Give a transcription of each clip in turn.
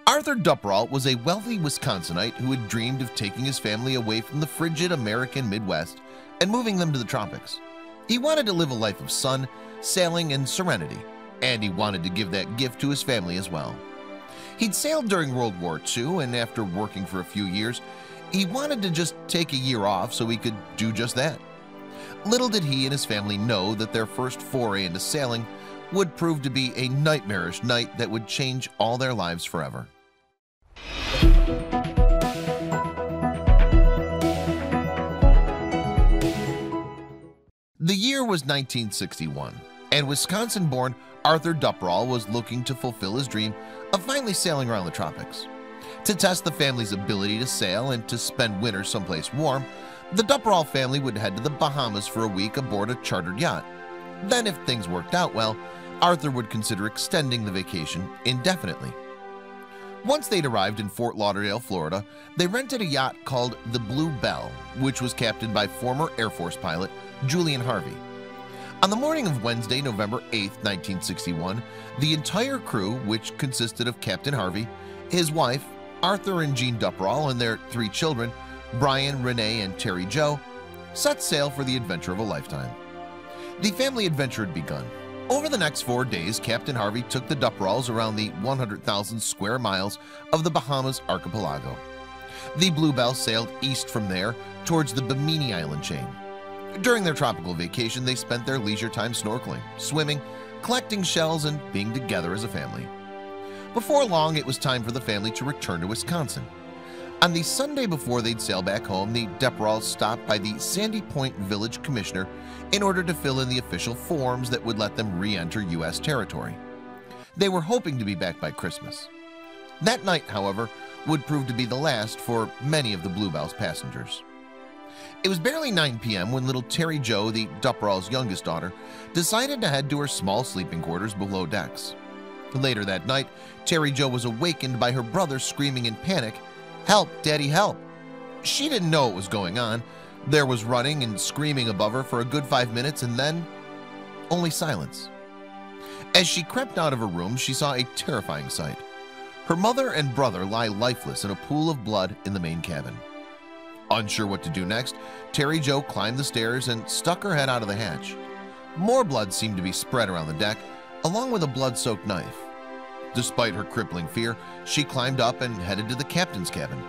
Arthur Dupperall was a wealthy Wisconsinite who had dreamed of taking his family away from the frigid American Midwest and moving them to the tropics. He wanted to live a life of sun, sailing, and serenity, and he wanted to give that gift to his family as well. He'd sailed during World War II, and after working for a few years, he wanted to just take a year off so he could do just that. Little did he and his family know that their first foray into sailing would prove to be a nightmarish night that would change all their lives forever. The year was 1961, and Wisconsin-born Arthur Dupperall was looking to fulfill his dream of finally sailing around the tropics. To test the family's ability to sail and to spend winter someplace warm, the Dupperall family would head to the Bahamas for a week aboard a chartered yacht. Then, if things worked out well, Arthur would consider extending the vacation indefinitely. Once they'd arrived in Fort Lauderdale, Florida, they rented a yacht called the Blue Belle, which was captained by former Air Force pilot Julian Harvey. On the morning of Wednesday, November 8, 1961, the entire crew, which consisted of Captain Harvey, his wife, Arthur and Jean Dupperall, and their 3 children, Brian, Renee, and Terry Jo, set sail for the adventure of a lifetime. The family adventure had begun. Over the next 4 days, Captain Harvey took the Dupperalls around the 100,000 square miles of the Bahamas archipelago. The Blue Belle sailed east from there towards the Bimini Island chain. During their tropical vacation, they spent their leisure time snorkeling, swimming, collecting shells, and being together as a family. Before long, it was time for the family to return to Wisconsin. On the Sunday before they'd sail back home, the Dupperalls stopped by the Sandy Point Village Commissioner in order to fill in the official forms that would let them re-enter U.S. territory. They were hoping to be back by Christmas. That night, however, would prove to be the last for many of the Blue Belle's passengers. It was barely 9 p.m. when little Terry Jo, the Dupperalls' youngest daughter, decided to head to her small sleeping quarters below decks. Later that night, Terry Jo was awakened by her brother screaming in panic, "Help, Daddy, help!" She didn't know what was going on. There was running and screaming above her for a good 5 minutes, and then only silence. As she crept out of her room, she saw a terrifying sight. Her mother and brother lie lifeless in a pool of blood in the main cabin. Unsure what to do next, Terry Jo climbed the stairs and stuck her head out of the hatch. More blood seemed to be spread around the deck, along with a blood-soaked knife. Despite her crippling fear, she climbed up and headed to the captain's cabin.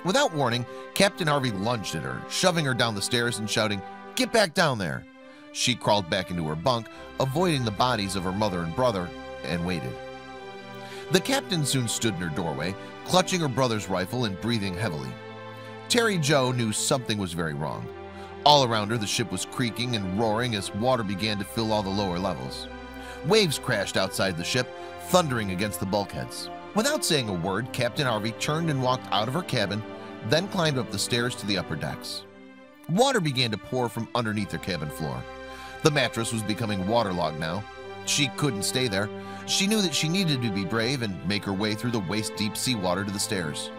Without warning, Captain Harvey lunged at her, shoving her down the stairs and shouting, "Get back down there!" She crawled back into her bunk, avoiding the bodies of her mother and brother, and waited. The captain soon stood in her doorway, clutching her brother's rifle and breathing heavily. Terry Jo knew something was very wrong. All around her, the ship was creaking and roaring as water began to fill all the lower levels. Waves crashed outside the ship, thundering against the bulkheads. Without saying a word, Captain Harvey turned and walked out of her cabin, then climbed up the stairs to the upper decks. Water began to pour from underneath her cabin floor. The mattress was becoming waterlogged now. She couldn't stay there. She knew that she needed to be brave and make her way through the waist-deep seawater to the stairs.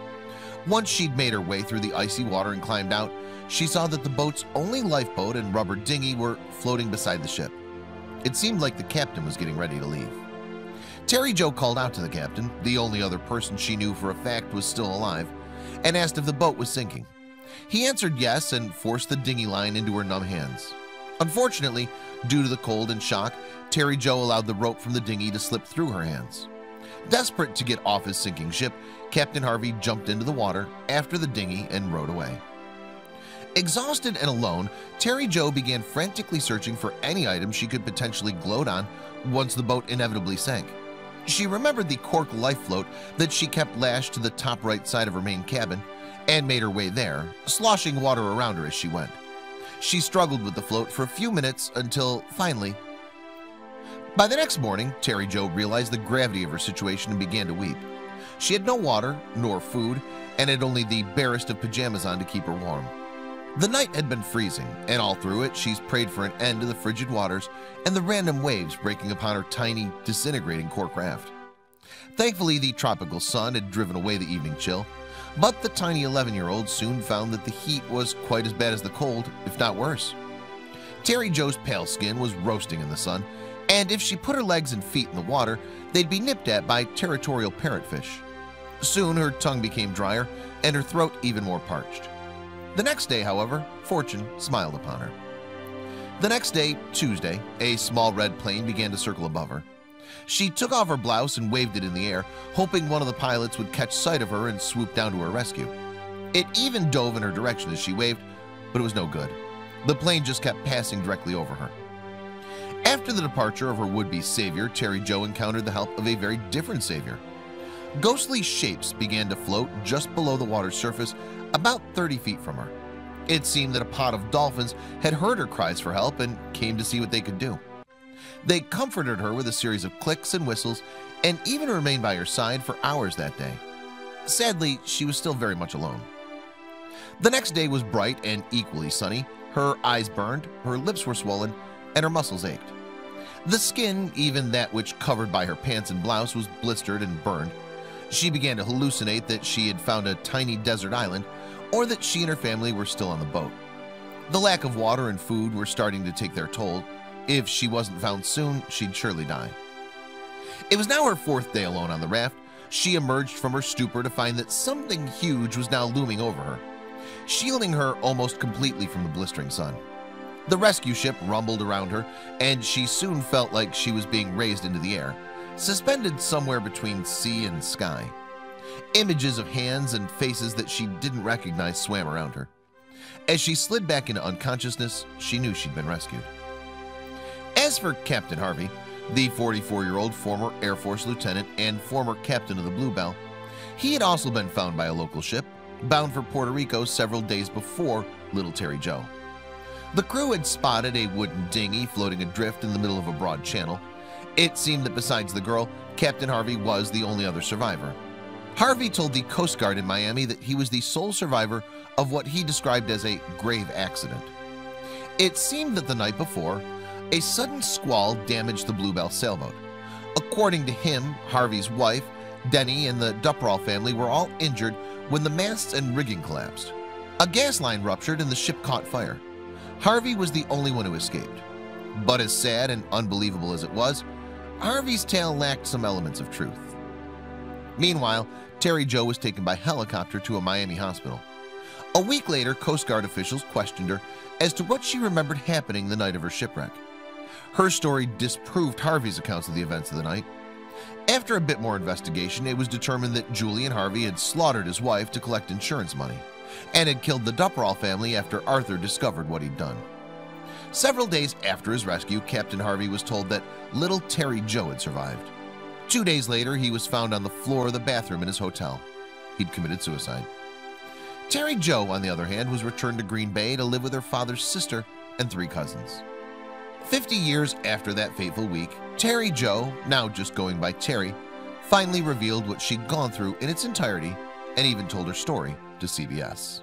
Once she'd made her way through the icy water and climbed out, she saw that the boat's only lifeboat and rubber dinghy were floating beside the ship. It seemed like the captain was getting ready to leave. Terry Jo called out to the captain, the only other person she knew for a fact was still alive, and asked if the boat was sinking. He answered yes and forced the dinghy line into her numb hands. Unfortunately, due to the cold and shock, Terry Jo allowed the rope from the dinghy to slip through her hands. Desperate to get off his sinking ship, Captain Harvey jumped into the water after the dinghy and rowed away. Exhausted and alone, Terry Jo began frantically searching for any item she could potentially gloat on once the boat inevitably sank. She remembered the cork life float that she kept lashed to the top right side of her main cabin and made her way there, sloshing water around her as she went. She struggled with the float for a few minutes until, finally… By the next morning, Terry Jo realized the gravity of her situation and began to weep. She had no water nor food and had only the barest of pajamas on to keep her warm. The night had been freezing, and all through it she's prayed for an end to the frigid waters and the random waves breaking upon her tiny, disintegrating cork raft. Thankfully, the tropical sun had driven away the evening chill, but the tiny 11-year-old soon found that the heat was quite as bad as the cold, if not worse. Terry Jo's pale skin was roasting in the sun, and if she put her legs and feet in the water, they'd be nipped at by territorial parrotfish. Soon her tongue became drier and her throat even more parched. The next day, however, fortune smiled upon her. The next day, Tuesday, a small red plane began to circle above her. She took off her blouse and waved it in the air, hoping one of the pilots would catch sight of her and swoop down to her rescue. It even dove in her direction as she waved, but it was no good. The plane just kept passing directly over her. After the departure of her would-be savior, Terry Jo encountered the help of a very different savior. Ghostly shapes began to float just below the water's surface, about 30 feet from her. It seemed that a pod of dolphins had heard her cries for help and came to see what they could do. They comforted her with a series of clicks and whistles and even remained by her side for hours that day. Sadly, she was still very much alone. The next day was bright and equally sunny. Her eyes burned, her lips were swollen, and her muscles ached. The skin, even that which covered by her pants and blouse, was blistered and burned. She began to hallucinate that she had found a tiny desert island, or that she and her family were still on the boat. The lack of water and food were starting to take their toll. If she wasn't found soon, she'd surely die. It was now her fourth day alone on the raft. She emerged from her stupor to find that something huge was now looming over her, shielding her almost completely from the blistering sun. The rescue ship rumbled around her, and she soon felt like she was being raised into the air, suspended somewhere between sea and sky. Images of hands and faces that she didn't recognize swam around her. As she slid back into unconsciousness, she knew she'd been rescued. As for Captain Harvey, the 44-year-old former Air Force lieutenant and former captain of the Bluebell, he had also been found by a local ship, bound for Puerto Rico several days before little Terry Jo. The crew had spotted a wooden dinghy floating adrift in the middle of a broad channel. It seemed that besides the girl, Captain Harvey was the only other survivor. Harvey told the Coast Guard in Miami that he was the sole survivor of what he described as a grave accident. It seemed that the night before, a sudden squall damaged the Bluebell sailboat. According to him, Harvey's wife, Denny, and the Duperall family were all injured when the masts and rigging collapsed. A gas line ruptured and the ship caught fire. Harvey was the only one who escaped. But as sad and unbelievable as it was, Harvey's tale lacked some elements of truth. Meanwhile, Terry Jo was taken by helicopter to a Miami hospital. A week later, Coast Guard officials questioned her as to what she remembered happening the night of her shipwreck. Her story disproved Harvey's accounts of the events of the night. After a bit more investigation, it was determined that Julian Harvey had slaughtered his wife to collect insurance money and had killed the Duperall family after Arthur discovered what he'd done. Several days after his rescue, Captain Harvey was told that little Terry Jo had survived. 2 days later, he was found on the floor of the bathroom in his hotel. He'd committed suicide. Terry Jo, on the other hand, was returned to Green Bay to live with her father's sister and 3 cousins. 50 years after that fateful week, Terry Jo, now just going by Terry, finally revealed what she'd gone through in its entirety and even told her story to CBS.